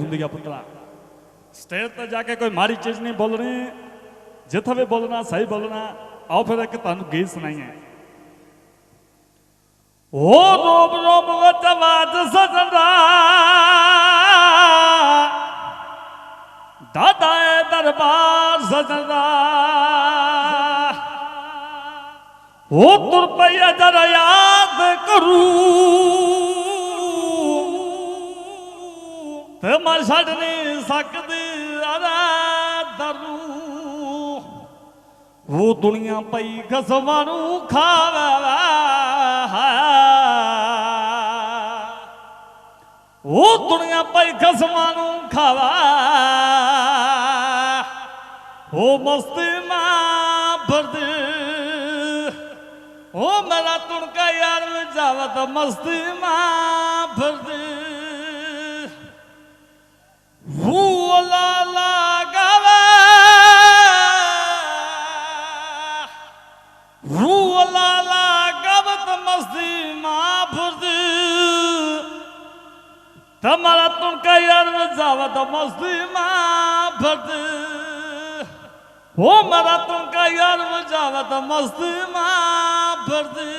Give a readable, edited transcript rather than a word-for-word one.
जिंदगी पुतला स्टेज पर जाके कोई माड़ी चीज नहीं बोलनी जिथे भी बोलना सही बोलना। आओ फिर एक तुहानू गीत सुनाइए। ओ रोम रोम विच आवाज सजदा दादा ए दरबार सजदा ओ तुर पैया जरा याद करूं ते मैं छड़ नहीं सकदी अरे दरू वो दुनिया पई खसमां नू खावे वो दुनिया पई खसमां नू खावा वो मस्ती मां भरदी ओ मेरा तुणका यार में जावा तो मस्ती मां भरदी वो लाला गावे वो लाला गावे तो मस्ती मां भरदी तमारा तुणका यार में जावा तो मस्ती मां भरदी ओ मेरा तुणका यार में जावा तो मस्ती मां भरदी।